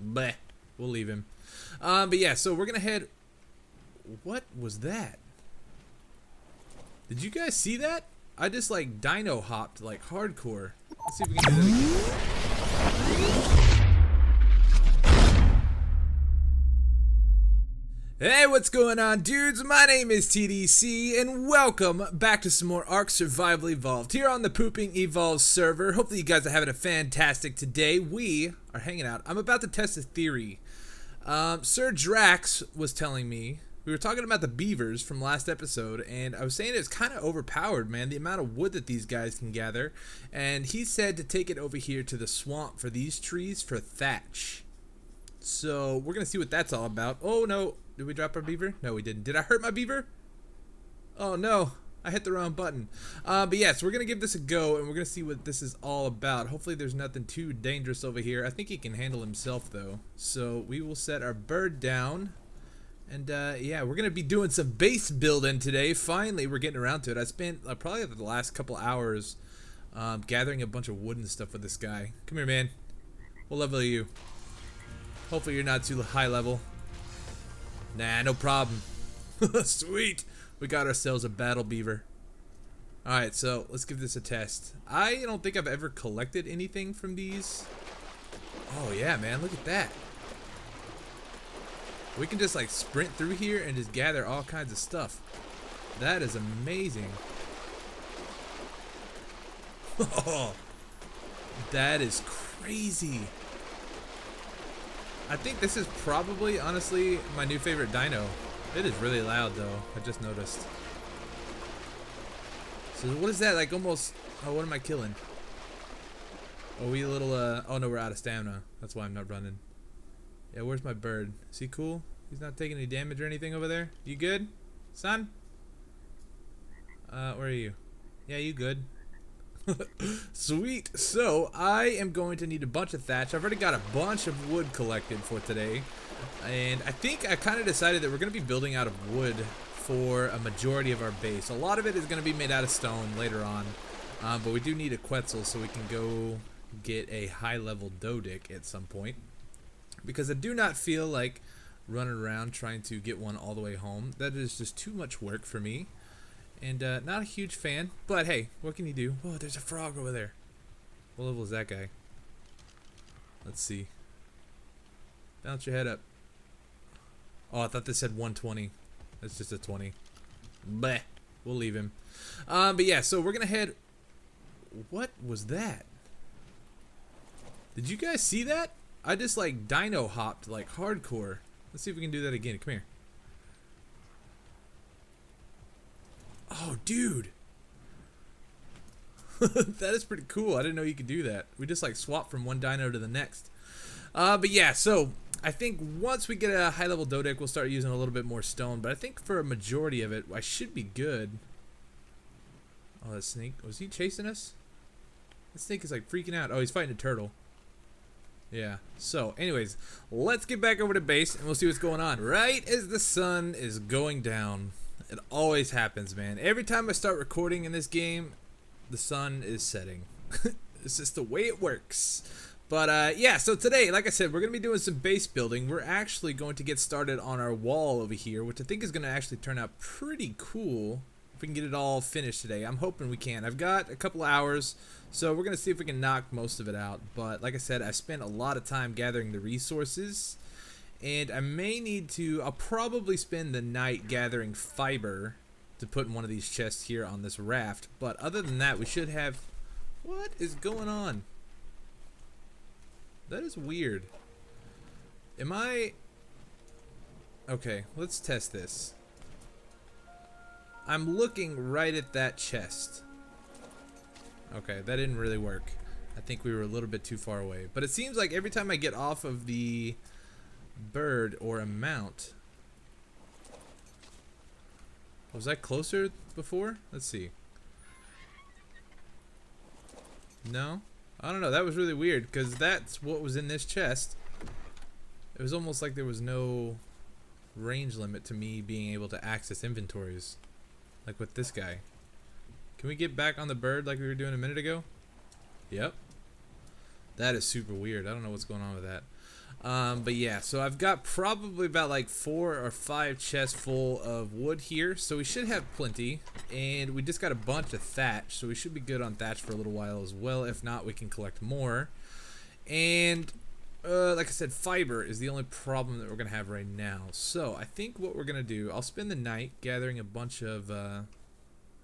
Bleh. We'll leave him. But yeah, so we're gonna head. What was that? Did you guys see that? I just like dino hopped like hardcore. Let's see if we can do that again. Hey, what's going on, dudes? My name is TDC, and welcome back to some more ARK Survival Evolved here on the Pooping Evolved server. Hopefully you guys are having a fantastic today. We are hanging out. I'm about to test a theory. Sir Drax was telling me, we were talking about the beavers from last episode, and I was saying it's kind of overpowered, man, the amount of wood that these guys can gather. And he said to take it over here to the swamp for these trees for thatch. So we're going to see what that's all about. Oh, no. Did we drop our beaver? No, we didn't. Did I hurt my beaver? Oh, no. I hit the wrong button. But yes, we're going to give this a go, and we're going to see what this is all about. Hopefully there's nothing too dangerous over here. I think he can handle himself, though. So we will set our bird down. And, yeah, we're going to be doing some base building today. Finally, we're getting around to it. I spent probably the last couple hours gathering a bunch of wood and stuff with this guy. Come here, man. What level are you? Hopefully you're not too high level. Nah, no problem. Sweet. We got ourselves a battle beaver. Alright, so let's give this a test. I don't think I've ever collected anything from these. Oh yeah, man, look at that. We can just like sprint through here and just gather all kinds of stuff. That is amazing. Oh, that is crazy. I think this is probably, honestly, my new favorite dino. It is really loud, though. I just noticed. So what is that? Like almost... Oh, what am I killing? Are we a little... Oh, no, we're out of stamina. That's why I'm not running. Yeah, where's my bird? Is he cool? He's not taking any damage or anything over there? You good, son? Where are you? Yeah, you good. Sweet. So I am going to need a bunch of thatch. I've already got a bunch of wood collected for today, and I think I kind of decided that we're going to be building out of wood for a majority of our base. A lot of it is going to be made out of stone later on, but we do need a Quetzal so we can go get a high level Dodic at some point, because I do not feel like running around trying to get one all the way home. That is just too much work for me. And not a huge fan, but hey, what can you do? Oh, there's a frog over there. What level is that guy? Let's see. Bounce your head up. Oh, I thought this said 120. That's just a 20. Bleh. We'll leave him. But yeah, so we're gonna head... What was that? Did you guys see that? I just like dino hopped like hardcore. Let's see if we can do that again. Come here. Oh, dude. That is pretty cool. I didn't know you could do that. We just like swap from one dino to the next. But yeah, so I think once we get a high level Dodic, we'll start using a little bit more stone. But I think for a majority of it, I should be good. Oh, that snake. Was he chasing us? That snake is like freaking out. Oh, he's fighting a turtle. Yeah. So anyways, let's get back over to base and we'll see what's going on. Right as the sun is going down. It always happens, man. Every time I start recording in this game, the sun is setting. It's just the way it works. But yeah, so today, like I said, we're going to be doing some base building. We're actually going to get started on our wall over here, which I think is going to actually turn out pretty cool if we can get it all finished today. I'm hoping we can. I've got a couple hours, so we're going to see if we can knock most of it out. But like I said, I spent a lot of time gathering the resources. And I may need to, I'll probably spend the night gathering fiber to put in one of these chests here on this raft. But other than that, we should have, what is going on? That is weird. Am I, okay, let's test this. I'm looking right at that chest. Okay, that didn't really work. I think we were a little bit too far away. But it seems like every time I get off of the bird or a mount. Was that closer before? Let's see. No? I don't know. That was really weird because that's what was in this chest. It was almost like there was no range limit to me being able to access inventories. Like with this guy. Can we get back on the bird like we were doing a minute ago? Yep. That is super weird. I don't know what's going on with that. But yeah, so I've got probably about like 4 or 5 chests full of wood here, so we should have plenty. And we just got a bunch of thatch, so we should be good on thatch for a little while as well. If not, we can collect more. And like I said, fiber is the only problem that we're gonna have right now. So I think what we're gonna do, I'll spend the night gathering a bunch of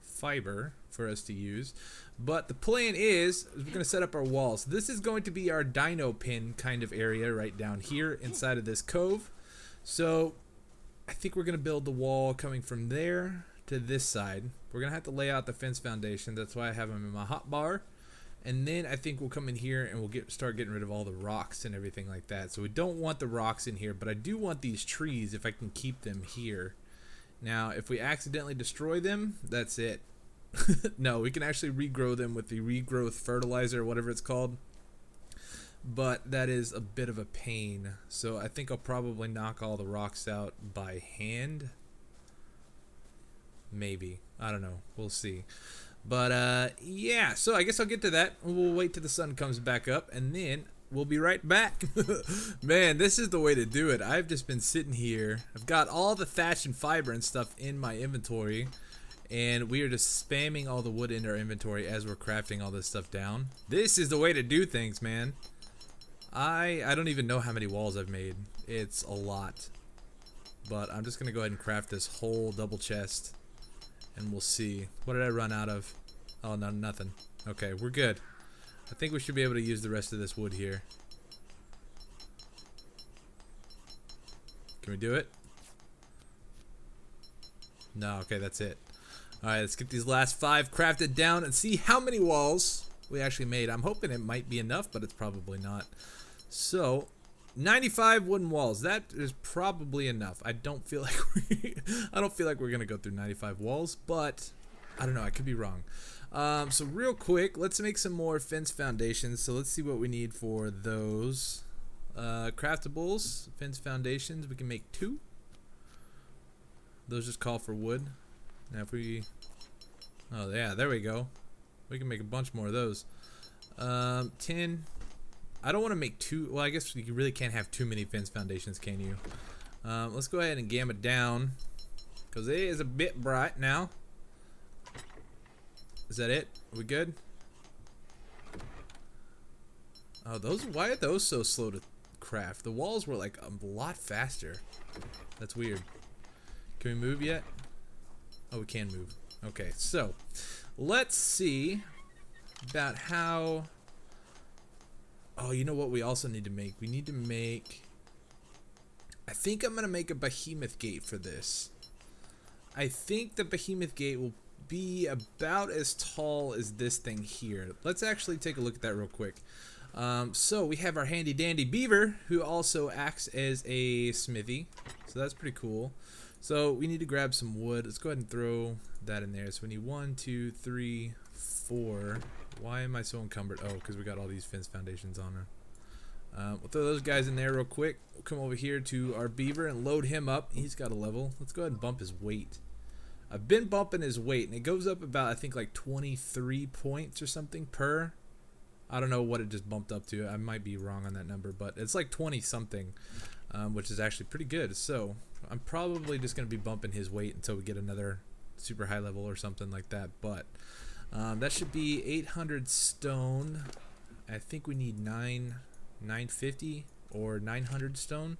fiber for us to use, but the plan is we're going to set up our walls. This is going to be our dino pin kind of area right down here inside of this cove. So I think we're going to build the wall coming from there to this side. We're going to have to lay out the fence foundation. That's why I have them in my hotbar. And then I think we'll come in here and we'll start getting rid of all the rocks and everything like that. So we don't want the rocks in here, but I do want these trees if I can keep them here. Now, if we accidentally destroy them, that's it. No, we can actually regrow them with the regrowth fertilizer or whatever it's called. But that is a bit of a pain. So I think I'll probably knock all the rocks out by hand. Maybe. I don't know. We'll see. But yeah, so I guess I'll get to that. We'll wait till the sun comes back up and then we'll be right back. Man, this is the way to do it. I've just been sitting here. I've got all the thatch and fiber and stuff in my inventory. And we are just spamming all the wood into our inventory as we're crafting all this stuff down. This is the way to do things, man. I don't even know how many walls I've made. It's a lot. But I'm just going to go ahead and craft this whole double chest. And we'll see. What did I run out of? Oh, no, nothing. Okay, we're good. I think we should be able to use the rest of this wood here. Can we do it? No, okay, that's it. Alright, let's get these last 5 crafted down and see how many walls we actually made. I'm hoping it might be enough, but it's probably not. So, 95 wooden walls. That is probably enough. I don't feel like we're gonna go through 95 walls, but I don't know. I could be wrong. So real quick, let's make some more fence foundations. So let's see what we need for those. Craftables, fence foundations. We can make 2. Those just call for wood. Now if we, oh yeah, there we go. We can make a bunch more of those. 10. I don't want to make 2. Well, I guess you really can't have too many fence foundations, can you? Let's go ahead and gamma down, because it is a bit bright now. Is that it? Are we good? Oh, those. Why are those so slow to craft? The walls were like a lot faster. That's weird. Can we move yet? Oh, we can move. Okay, so let's see about how. Oh, you know what we also need to make? We need to make. I think I'm gonna make a behemoth gate for this. I think the behemoth gate will be about as tall as this thing here. Let's actually take a look at that real quick. So we have our handy dandy beaver, who also acts as a smithy. So that's pretty cool. So we need to grab some wood. Let's go ahead and throw that in there. So we need 1, 2, 3, 4. Why am I so encumbered? Oh, because we got all these fence foundations on her. We'll throw those guys in there real quick. We'll come over here to our beaver and load him up. He's got a level. Let's go ahead and bump his weight. I've been bumping his weight, and it goes up about, I think, like 23 points or something per. I don't know what it just bumped up to. I might be wrong on that number, but it's like 20 something, which is actually pretty good. So I'm probably just going to be bumping his weight until we get another super high level or something like that. But that should be 800 stone. I think we need 950 or 900 stone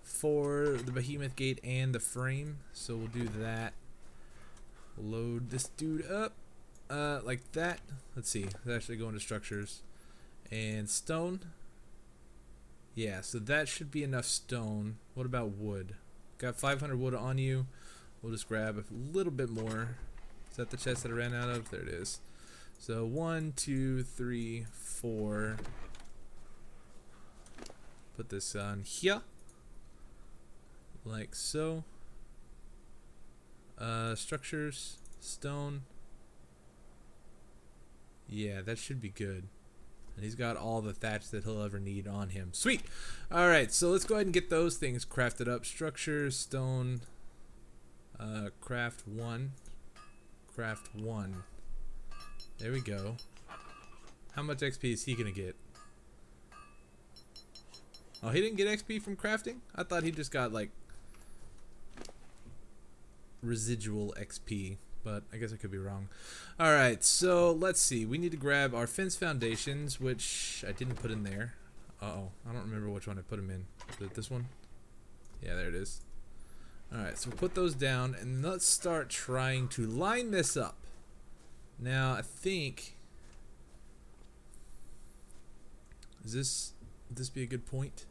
for the behemoth gate and the frame. So we'll do that. Load this dude up like that. Let's see. Let's actually go into structures and stone. Yeah, so that should be enough stone. What about wood? Got 500 wood on you. We'll just grab a little bit more. Is that the chest that I ran out of? There it is. So 1, 2, 3, 4. Put this on here. Like so. Structures, stone. Yeah, that should be good. And he's got all the thatch that he'll ever need on him. Sweet! Alright, so let's go ahead and get those things crafted up. Structures, stone, craft 1. Craft 1. There we go. How much XP is he gonna get? Oh, he didn't get XP from crafting? I thought he just got like residual XP, but I guess I could be wrong. Alright, so let's see. We need to grab our fence foundations, which I didn't put in there. Uh-oh. I don't remember which one I put them in. Is it this one? Yeah, there it is. Alright, so we'll put those down, and let's start trying to line this up. Now, I think... would this be a good point?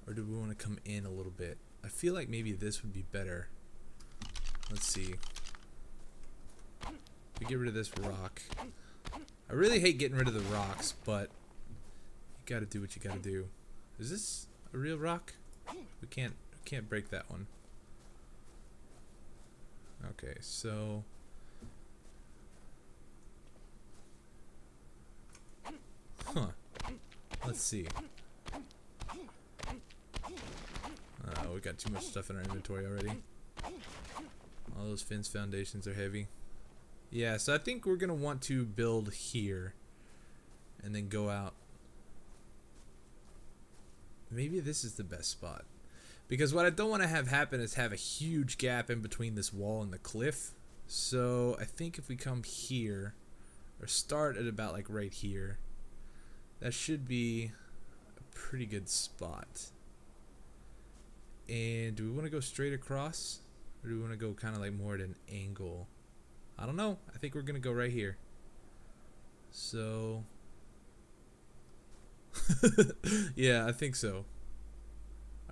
Or do we want to come in a little bit? I feel like maybe this would be better. Let's see. We get rid of this rock. I really hate getting rid of the rocks, but you gotta do what you gotta do. Is this a real rock? We can't break that one. Okay, so let's see. We got too much stuff in our inventory already. All those fence foundations are heavy. Yeah, so I think we're gonna want to build here and then go out. Maybe this is the best spot, because what I don't want to have happen is have a huge gap in between this wall and the cliff. So I think if we come here, or start at about like right here, that should be a pretty good spot. And do we want to go straight across, or do we want to go kind of like more at an angle? I don't know. I think we're gonna go right here. So yeah, I think so.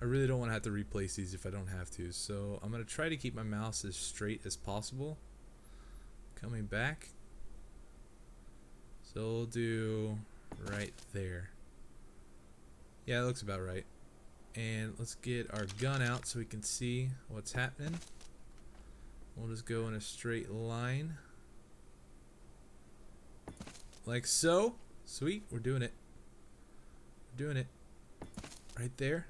I really don't want to have to replace these if I don't have to. So I'm gonna try to keep my mouse as straight as possible. Coming back. So we'll do right there. Yeah, that looks about right. And let's get our gun out so we can see what's happening. We'll just go in a straight line. Like so. Sweet, we're doing it. We're doing it. Right there.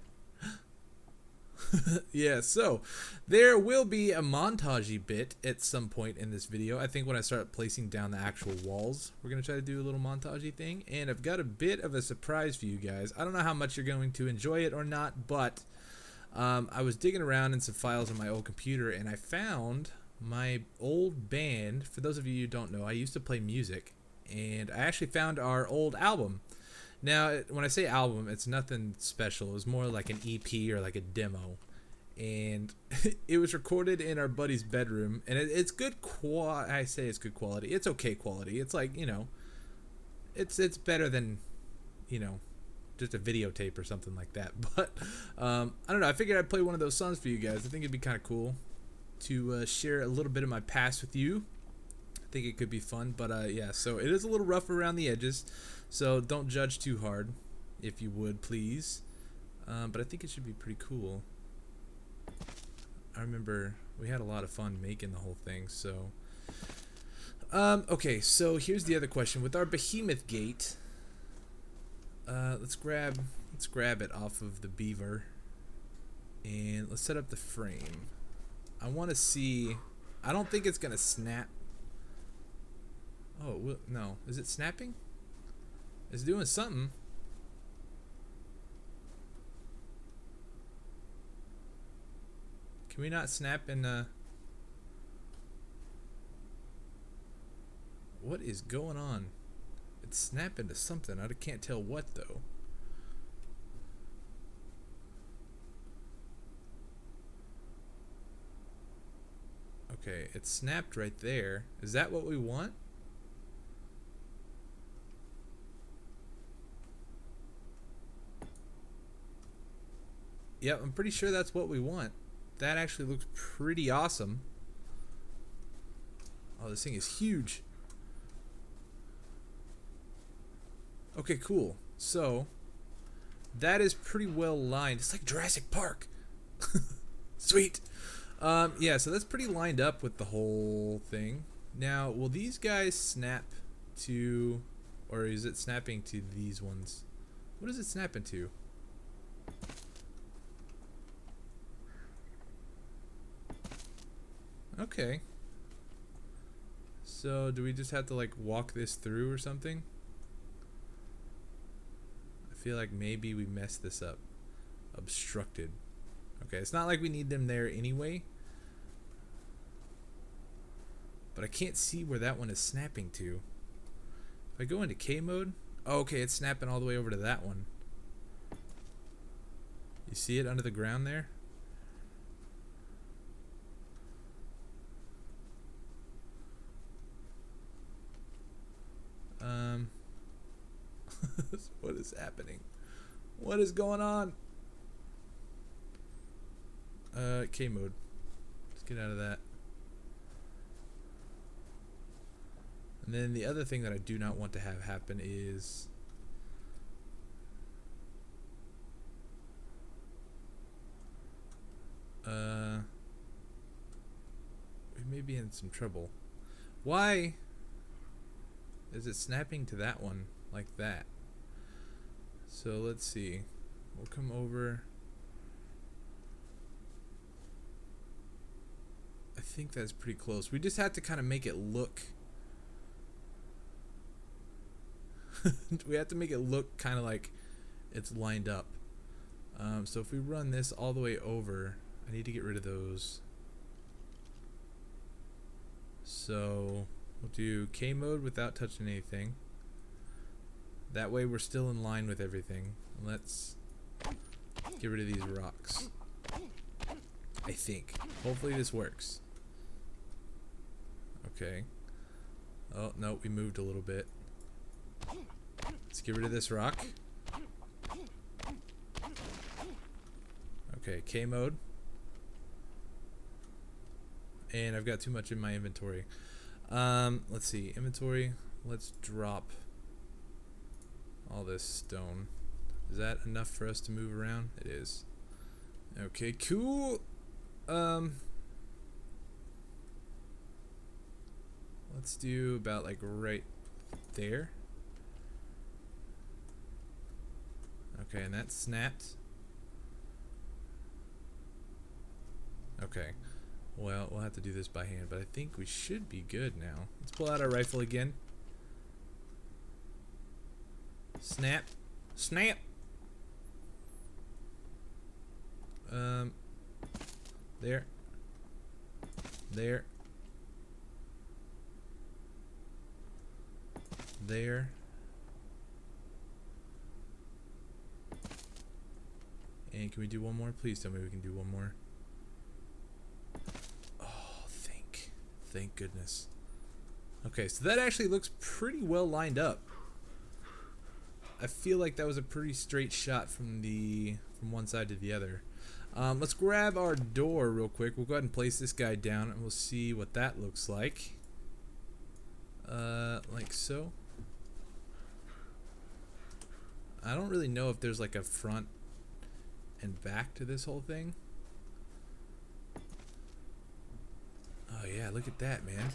Yeah, so there will be a montagey bit at some point in this video. I think when I start placing down the actual walls, we're going to try to do a little montagey thing. And I've got a bit of a surprise for you guys. I don't know how much you're going to enjoy it or not, but I was digging around in some files on my old computer, and I found my old band. For those of you who don't know, I used to play music, and I actually found our old album. Now, when I say album, it's nothing special. It was more like an EP or like a demo. And it was recorded in our buddy's bedroom. And it's good quality. I say it's good quality. It's okay quality. It's like, you know, it's better than, you know, just a videotape or something like that. But, I don't know. I figured I'd play one of those songs for you guys. I think it'd be kind of cool to share a little bit of my past with you. I think it could be fun. But, yeah, so it is a little rough around the edges. So don't judge too hard, if you would, please. But I think it should be pretty cool. I remember we had a lot of fun making the whole thing. So, okay. So here's the other question: with our behemoth gate, let's grab it off of the beaver, and let's set up the frame. I want to see. I don't think it's gonna snap. Oh no! Is it snapping? It's doing something. Can we not snap in what is going on? It's snapping to something. I can't tell what though. Okay, it snapped right there. Is that what we want? Yep, I'm pretty sure that's what we want. That actually looks pretty awesome. Oh, this thing is huge. Okay, cool. So, that is pretty well lined. It's like Jurassic Park. Sweet. Yeah, so that's pretty lined up with the whole thing. Now, will these guys snap to, or is it snapping to these ones? What is it snapping to? Okay. So do we just have to like walk this through or something? feel like maybe we messed this up. Obstructed. Okay, it's not like we need them there anyway. But I can't see where that one is snapping to. If I go into K mode, oh, okay, it's snapping all the way over to that one. You see it under the ground there? What is happening? What is going on? K mode. Let's get out of that. And then the other thing that I do not want to have happen is we may be in some trouble. Why is it snapping to that one like that? So let's see. We'll come over. I think that's pretty close. We just have to kind of make it look. We have to make it look kind of like it's lined up. So if we run this all the way over, I need to get rid of those. So we'll do K mode without touching anything. That way we're still in line with everything. Let's get rid of these rocks. I think. Hopefully this works. Okay. Oh, no, we moved a little bit. Let's get rid of this rock. Okay, K mode. And I've got too much in my inventory. Let's see. Inventory. Let's drop all this stone. Is that enough for us to move around? It is. Okay, cool. Let's do about like right there. Okay, and that snapped. Okay. Well, we'll have to do this by hand, but I think we should be good now. Let's pull out our rifle again. Snap. Snap! There. There. There. And can we do one more? Please tell me we can do one more. Thank goodness. Okay, so that actually looks pretty well lined up. I feel like that was a pretty straight shot from one side to the other. Let's grab our door real quick. We'll go ahead and place this guy down and we'll see what that looks like. Like so. I don't really know if there's like a front and back to this whole thing. Oh yeah, look at that, man.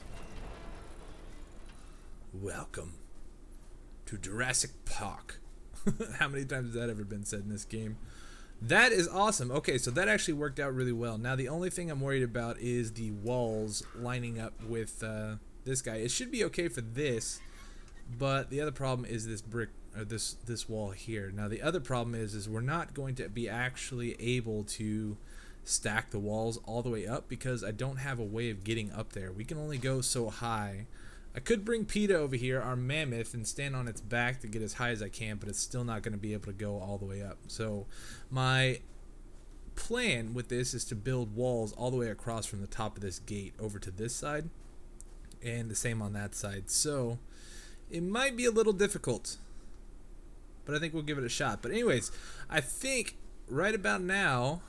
Welcome to Jurassic Park. How many times has that ever been said in this game? That is awesome. Okay, so that actually worked out really well. Now the only thing I'm worried about is the walls lining up with this guy. It should be okay for this, but the other problem is this brick or this wall here. Now the other problem is we're not going to be actually able to stack the walls all the way up because I don't have a way of getting up there. We can only go so high. I could bring PETA over here, our mammoth, and stand on its back to get as high as I can, but it's still not going to be able to go all the way up. So my plan with this is to build walls all the way across from the top of this gate over to this side, and the same on that side. So it might be a little difficult, but I think we'll give it a shot. But anyways, I think right about now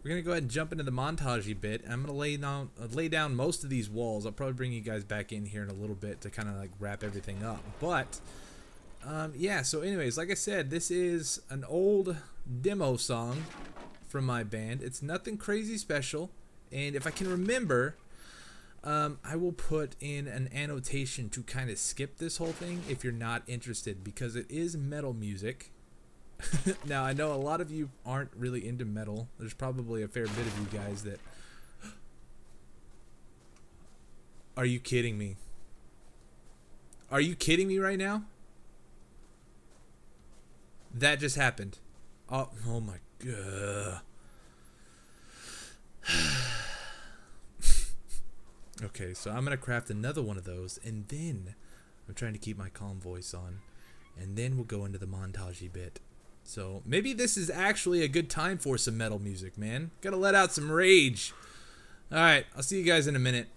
we're going to go ahead and jump into the montage bit. I'm going to lay down most of these walls. I'll probably bring you guys back in here in a little bit to kind of like wrap everything up. But, yeah, so anyways, like I said, this is an old demo song from my band. It's nothing crazy special. And if I can remember, I will put in an annotation to kind of skip this whole thing if you're not interested, because it is metal music. Now, I know a lot of you aren't really into metal. There's probably a fair bit of you guys that... Are you kidding me? Are you kidding me right now? that just happened. Oh my god. Okay, so I'm gonna craft another one of those, and then I'm trying to keep my calm voice on, and then we'll go into the montagey bit. So maybe this is actually a good time for some metal music, man. Gotta let out some rage. All right, I'll see you guys in a minute.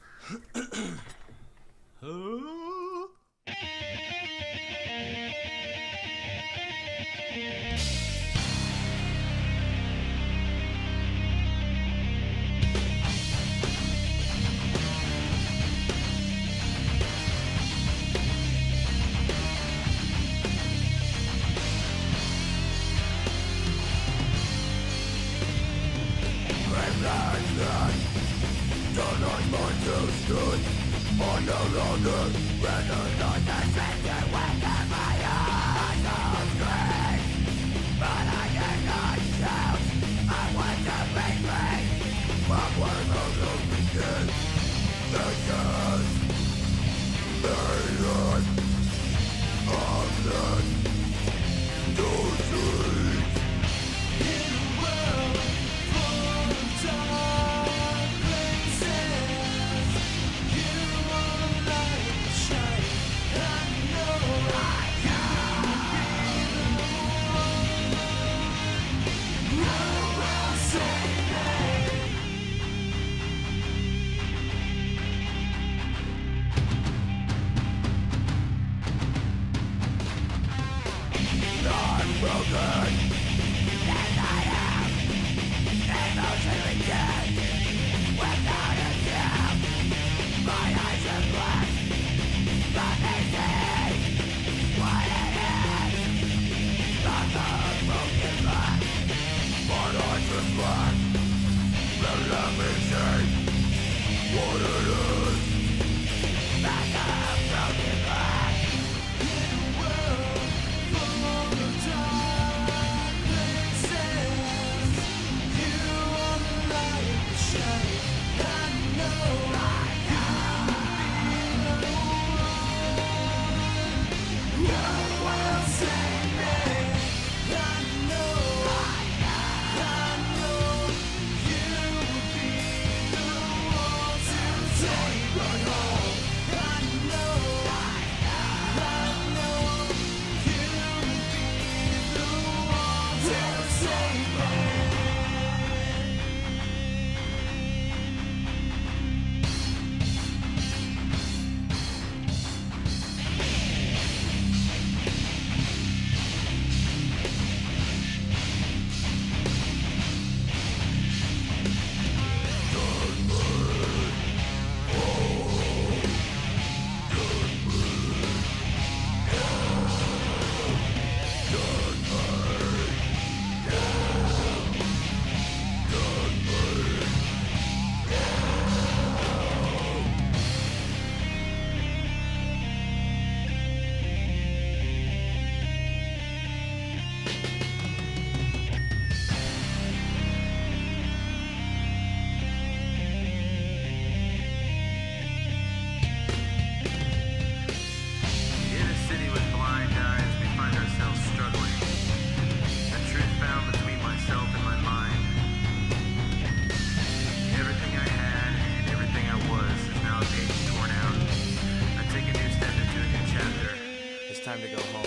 Time to go home.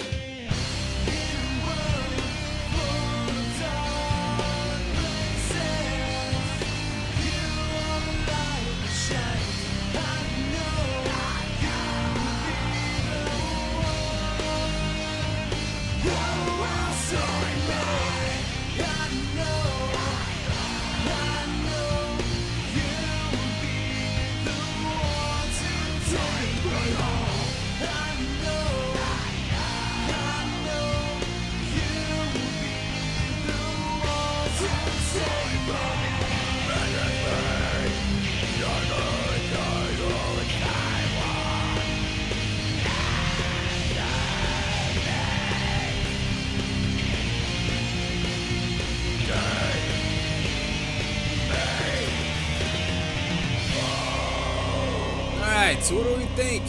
Alright, so what do we think?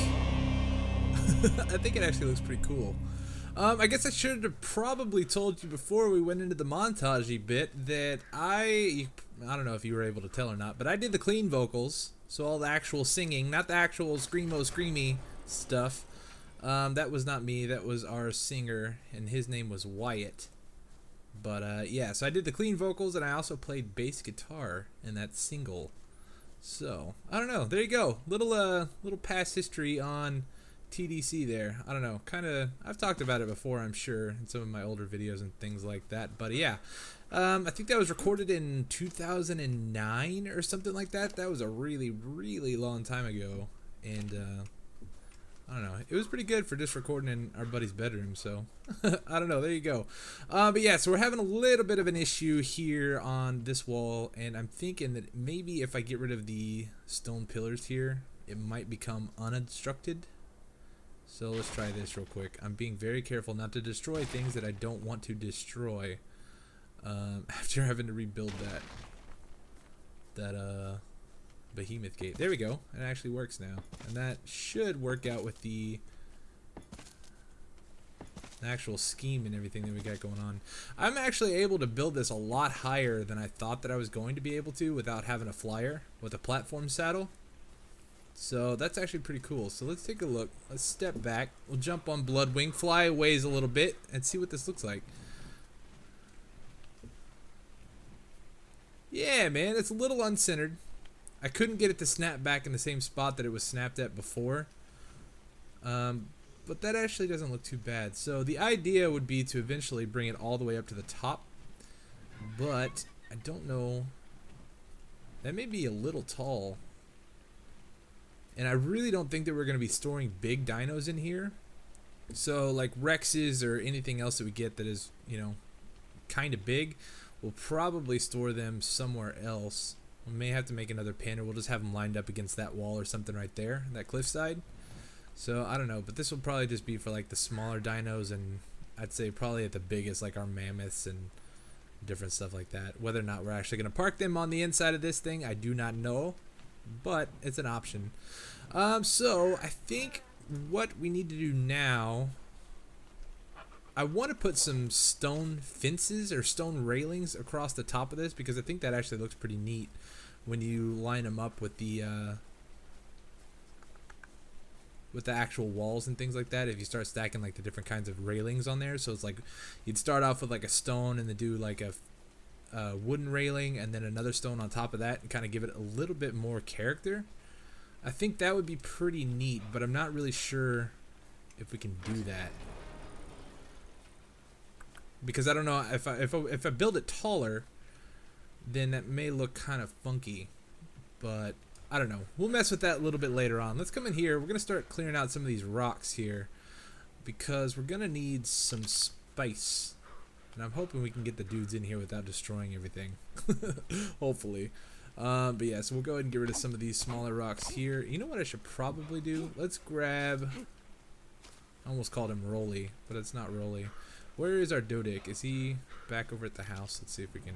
I think it actually looks pretty cool. I guess I should have probably told you before we went into the montage bit that I don't know if you were able to tell or not, but I did the clean vocals, so all the actual singing, not the actual screamy stuff. That was not me, that was our singer, and his name was Wyatt. But yeah, so I did the clean vocals, and I also played bass guitar in that single. So I don't know. There you go. Little past history on TDC there. I don't know. Kind of. I've talked about it before, I'm sure, in some of my older videos and things like that. But yeah, I think that was recorded in 2009 or something like that. That was a really long time ago, and I don't know. It was pretty good for just recording in our buddy's bedroom, so I don't know. There you go. But yeah, so we're having a little bit of an issue here on this wall, and I'm thinking that maybe if I get rid of the stone pillars here, it might become unobstructed. So let's try this real quick. I'm being very careful not to destroy things that I don't want to destroy after having to rebuild that behemoth gate. There we go. It actually works now, and that should work out with the actual scheme and everything that we got going on. I'm actually able to build this a lot higher than I thought that I was going to be able to without having a flyer with a platform saddle. So that's actually pretty cool. So let's take a look. Let's step back. We'll jump on Bloodwing, fly a ways a little bit, and see what this looks like. Yeah, man, it's a little uncentered. I couldn't get it to snap back in the same spot that it was snapped at before. But that actually doesn't look too bad. So the idea would be to eventually bring it all the way up to the top. But I don't know. That may be a little tall. And I really don't think that we're going to be storing big dinos in here. So like Rexes or anything else that we get that is, you know, kind of big, we'll probably store them somewhere else. We may have to make another pen, or we'll just have them lined up against that wall or something right there, that cliffside. So I don't know, but this will probably just be for like the smaller dinos, and I'd say probably at the biggest, like our mammoths and different stuff like that. Whether or not we're actually going to park them on the inside of this thing, I do not know, but it's an option. So I think what we need to do now, I want to put some stone fences or stone railings across the top of this, because I think that actually looks pretty neat when you line them up with the actual walls and things like that. If you start stacking like the different kinds of railings on there, so it's like you'd start off with like a stone and then do like a wooden railing and then another stone on top of that, and kind of give it a little bit more character. I think that would be pretty neat, but I'm not really sure if we can do that, because I don't know if I build it taller, then that may look kind of funky. But I don't know. We'll mess with that a little bit later on. Let's come in here. We're gonna start clearing out some of these rocks here, because we're gonna need some spice, and I'm hoping we can get the dudes in here without destroying everything. Hopefully. But yeah, so we'll go ahead and get rid of some of these smaller rocks here. You know what I should probably do? Let's grab, I almost called him Rolly, but it's not Rolly. Where is our Dodic? Is he back over at the house? Let's see if we can,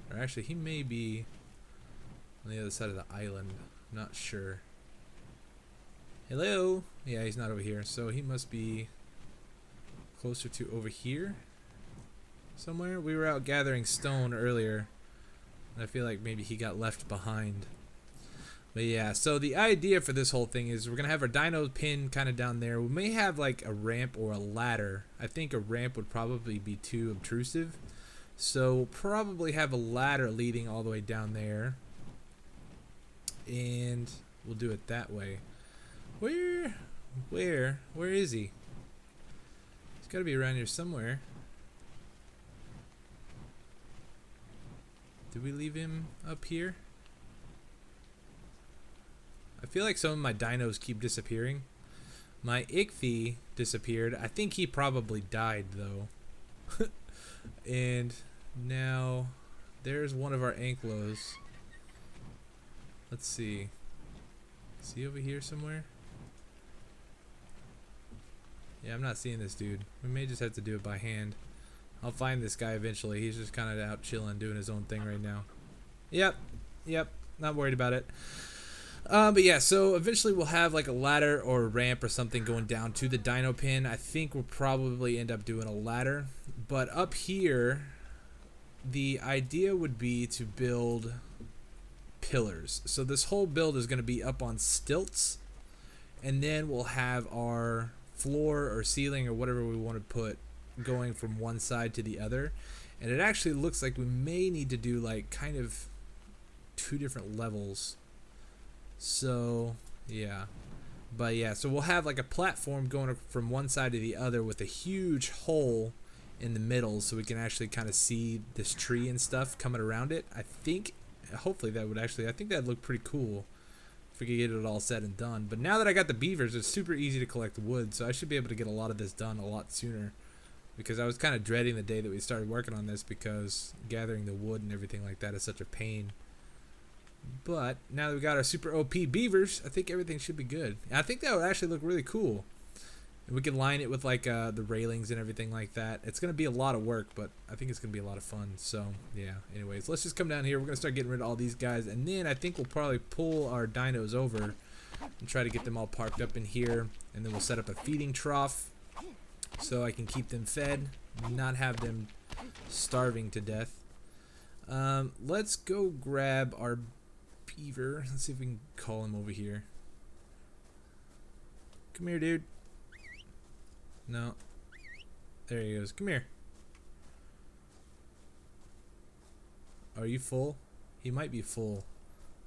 or actually he may be on the other side of the island. I'm not sure. Hello? Yeah, he's not over here, so he must be closer to over here somewhere. We were out gathering stone earlier, I feel like maybe he got left behind. But yeah, so the idea for this whole thing is we're going to have our dino pin kind of down there. We may have like a ramp or a ladder. I think a ramp would probably be too obtrusive. So we'll probably have a ladder leading all the way down there. And we'll do it that way. Where is he? He's got to be around here somewhere. Did we leave him up here? I feel like some of my dinos keep disappearing. My Ichthys disappeared. I think he probably died though. And now there's one of our ankylos. Let's see. Is he over here somewhere? Yeah, I'm not seeing this dude. We may just have to do it by hand. I'll find this guy eventually. He's just kind of out chilling, doing his own thing right now. Yep. Not worried about it. But yeah, so eventually we'll have like a ladder or a ramp or something going down to the dino pin. I think we'll probably end up doing a ladder. But up here, the idea would be to build pillars. So this whole build is going to be up on stilts, and then we'll have our floor or ceiling or whatever we want to put going from one side to the other. And it actually looks like we may need to do like kind of two different levels. So yeah, but yeah, so we'll have like a platform going from one side to the other with a huge hole in the middle, so we can actually kind of see this tree and stuff coming around it. I think, hopefully that would actually, I think that'd look pretty cool if we could get it all said and done. But now that I got the beavers, it's super easy to collect wood, so I should be able to get a lot of this done a lot sooner, because I was kind of dreading the day that we started working on this, because gathering the wood and everything like that is such a pain. But now that we got our super OP beavers, I think everything should be good. I think that would actually look really cool. And we can line it with like the railings and everything like that. It's going to be a lot of work, but I think it's going to be a lot of fun. So yeah, anyways, let's just come down here. We're going to start getting rid of all these guys. And then I think we'll probably pull our dinos over and try to get them all parked up in here. And then we'll set up a feeding trough so I can keep them fed, not have them starving to death. Let's go grab our beaver. Let's see if we can call him over here. Come here, dude. No. There he goes. Come here. Are you full? He might be full.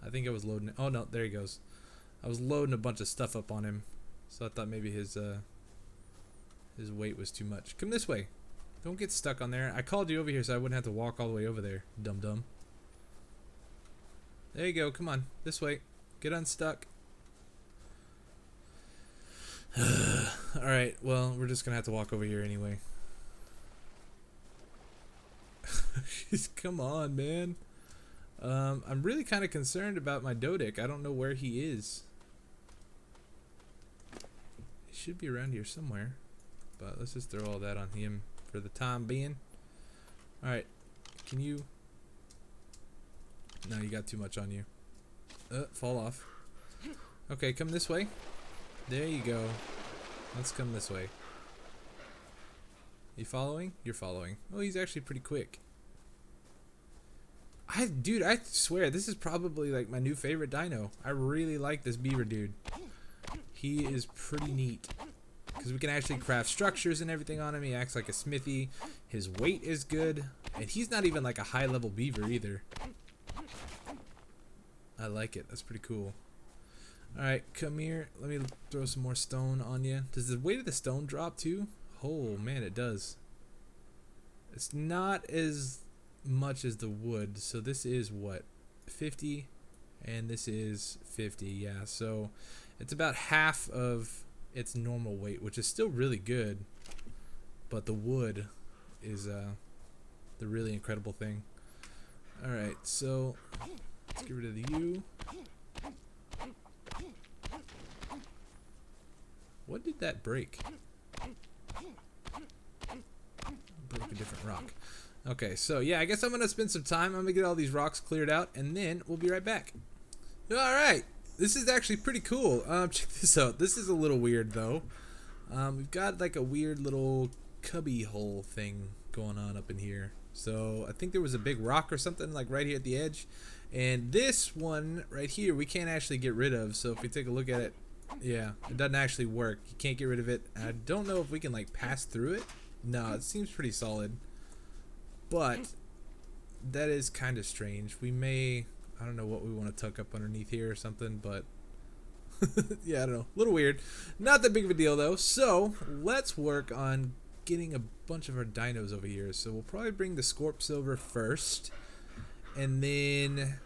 I think I was loading it. Oh no, there he goes. I was loading a bunch of stuff up on him, so I thought maybe his weight was too much. Come this way. Don't get stuck on there. I called you over here so I wouldn't have to walk all the way over there, dum-dum. There you go. Come on. This way. Get unstuck. Alright, well, we're just going to have to walk over here anyway. Come on, man. I'm really kind of concerned about my Dodic. I don't know where he is. He should be around here somewhere. But let's just throw all that on him for the time being. Alright, can you... No, you got too much on you. Fall off. Okay, come this way. There you go. Let's come this way. You following? You're following. Oh, he's actually pretty quick. Dude, I swear, this is probably like my new favorite dino. I really like this beaver dude. He is pretty neat. Because we can actually craft structures and everything on him. He acts like a smithy. His weight is good. And he's not even like a high level beaver either. I like it. That's pretty cool. Alright, come here. Let me throw some more stone on you. Does the weight of the stone drop too? Oh man, it does. It's not as much as the wood. So this is what? 50? And this is 50. Yeah, so it's about half of its normal weight, which is still really good. But the wood is the really incredible thing. Alright, so let's get rid of you. What did that break? Broke a different rock. Okay, so yeah, I guess I'm going to spend some time. I'm going to get all these rocks cleared out, and then we'll be right back. Alright, this is actually pretty cool. Check this out. This is a little weird, though. We've got like a weird little cubby hole thing going on up in here. So I think there was a big rock or something like right here at the edge. And this one right here, we can't actually get rid of. So if we take a look at it, yeah, it doesn't actually work. You can't get rid of it. I don't know if we can like pass through it. No, it seems pretty solid. But that is kind of strange. We may, I don't know what we want to tuck up underneath here or something, but yeah, I don't know. A little weird. Not that big of a deal though. So let's work on getting a bunch of our dinos over here. So we'll probably bring the Scorp Silver first, and then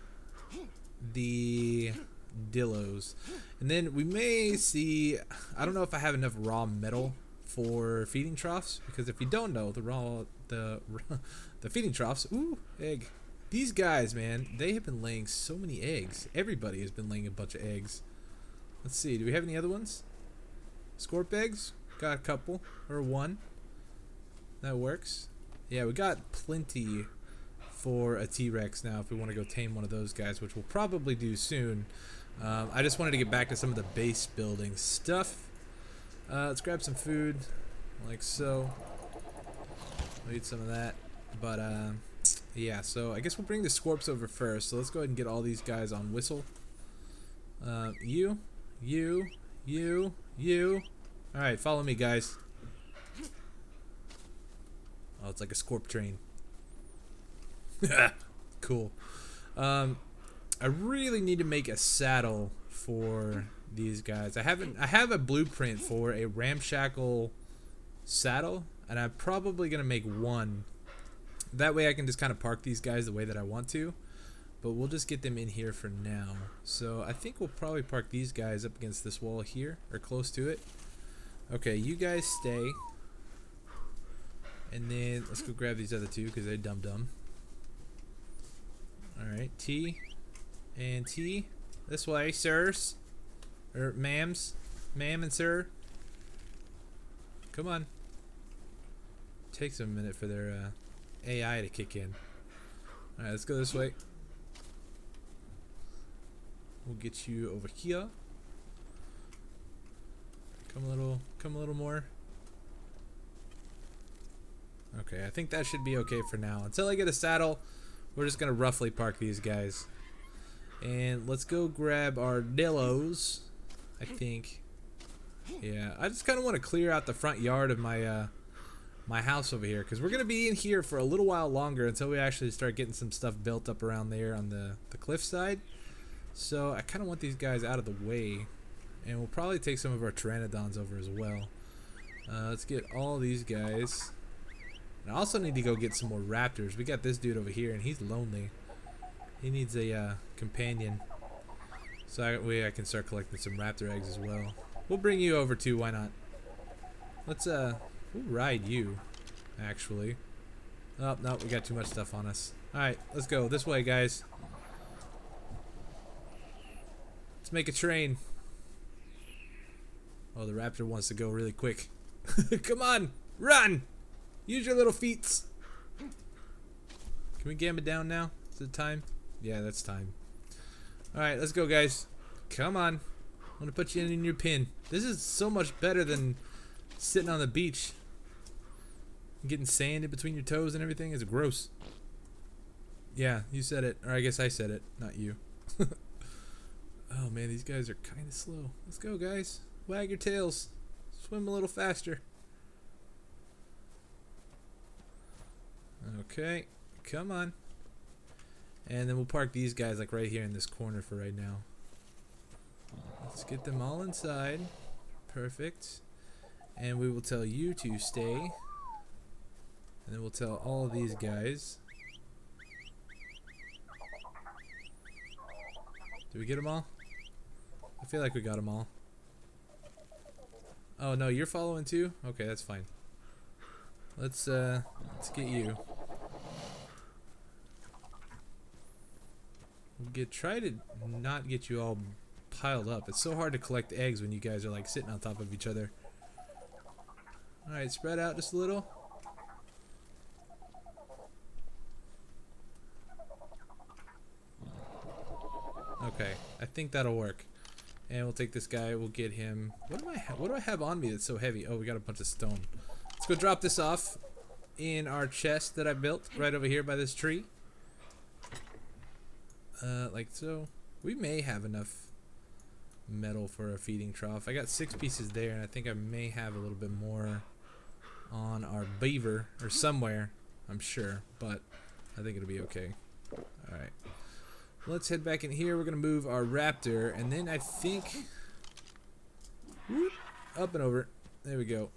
the Dillos, and then we may see, I don't know if I have enough raw metal for feeding troughs, because if you don't know, the feeding troughs, ooh, egg. These guys, man, they have been laying so many eggs. Everybody has been laying a bunch of eggs. Let's see, do we have any other ones? Scorp eggs? Got a couple, or one. That works. Yeah, we got plenty for a T-Rex now if we want to go tame one of those guys, which we'll probably do soon. I just wanted to get back to some of the base building stuff. Let's grab some food, like so. We'll eat some of that. But, yeah, so I guess we'll bring the Scorps over first. So let's go ahead and get all these guys on whistle. You. Alright, follow me, guys. Oh, it's like a Scorp train. Cool. I really need to make a saddle for these guys. I have a blueprint for a ramshackle saddle, and I'm probably gonna make one. That way I can just kind of park these guys the way that I want to. But we'll just get them in here for now. So I think we'll probably park these guys up against this wall here, or close to it. Okay, you guys stay. And then let's go grab these other two because they're dumb. Alright, T and T. This way, sirs. Or ma'ams. Ma'am and sir. Come on. Takes a minute for their AI to kick in. Alright, let's go this way. We'll get you over here. Come a little more. Okay, I think that should be okay for now. Until I get a saddle, we're just gonna roughly park these guys. And let's go grab our dillos, I think. Yeah, I just kind of want to clear out the front yard of my my house over here, because we're gonna be in here for a little while longer until we actually start getting some stuff built up around there on the cliff side. So I kind of want these guys out of the way, and we'll probably take some of our pteranodons over as well. Let's get all these guys. And I also need to go get some more raptors. We got this dude over here, and he's lonely. He needs a companion. So that way I can start collecting some raptor eggs as well. We'll bring you over too, why not? Let's we'll ride you, actually. Oh, no, we got too much stuff on us. Alright, let's go. This way, guys. Let's make a train. Oh, the raptor wants to go really quick. Come on, run! Use your little feet. Can we gamma down now? Is it time? Yeah, that's time. Alright, let's go, guys. Come on. I want to put you in your pin. This is so much better than sitting on the beach. Getting sand in between your toes and everything is gross. Yeah, you said it. Or I guess I said it, not you. Oh man, these guys are kind of slow. Let's go, guys. Wag your tails. Swim a little faster. Okay, come on. And then we'll park these guys like right here in this corner for right now. Let's get them all inside. Perfect. And we will tell you to stay. And then we'll tell all of these guys. Did we get them all? I feel like we got them all. Oh no, you're following too? Okay, that's fine. Let's get you. Try to not get you all piled up. It's so hard to collect eggs when you guys are like sitting on top of each other. Alright, spread out just a little. Okay, I think that'll work. And we'll take this guy, we'll get him. What do I have on me that's so heavy? Oh, we got a bunch of stone. Let's go drop this off in our chest that I built right over here by this tree. Like so. We may have enough metal for a feeding trough. I got 6 pieces there, and I think I may have a little bit more on our beaver or somewhere, I'm sure, but I think it'll be okay. Alright. Let's head back in here. We're gonna move our raptor, and then I think whoop, up and over. There we go.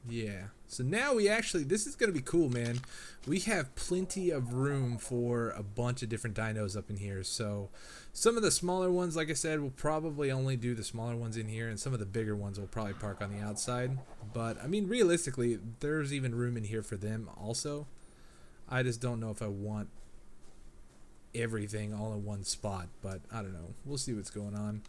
Yeah. So now we actually, this is gonna be cool, man. We have plenty of room for a bunch of different dinos up in here. So some of the smaller ones, like I said, we'll probably only do the smaller ones in here, and some of the bigger ones will probably park on the outside. But I mean, realistically, there's even room in here for them also. I just don't know if I want everything all in one spot, but I don't know. We'll see what's going on.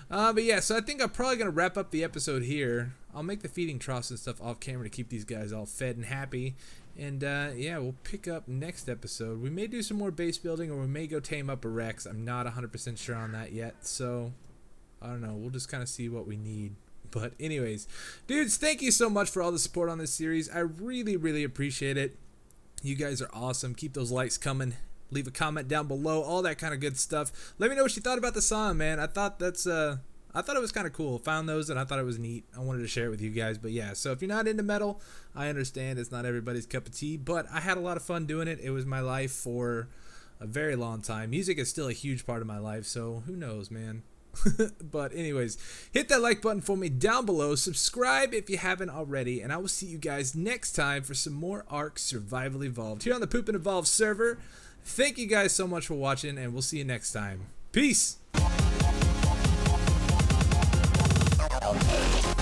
But yeah, so I think I'm probably gonna wrap up the episode here. I'll make the feeding troughs and stuff off camera to keep these guys all fed and happy, And yeah, we'll pick up next episode. We may do some more base building, or we may go tame up a Rex. I'm not 100% sure on that yet, so I don't know. We'll just kind of see what we need. But anyways, dudes, thank you so much for all the support on this series. I really, really appreciate it. You guys are awesome. Keep those likes coming. Leave a comment down below. All that kind of good stuff. Let me know what you thought about the song, man. I thought it was kind of cool. Found those and I thought it was neat. I wanted to share it with you guys. But yeah, so if you're not into metal, I understand it's not everybody's cup of tea. But I had a lot of fun doing it. It was my life for a very long time. Music is still a huge part of my life. So who knows, man. But anyways, hit that like button for me down below. Subscribe if you haven't already. And I will see you guys next time for some more ARK Survival Evolved here on the Poop and Evolve server. Thank you guys so much for watching, and we'll see you next time. Peace! Okay.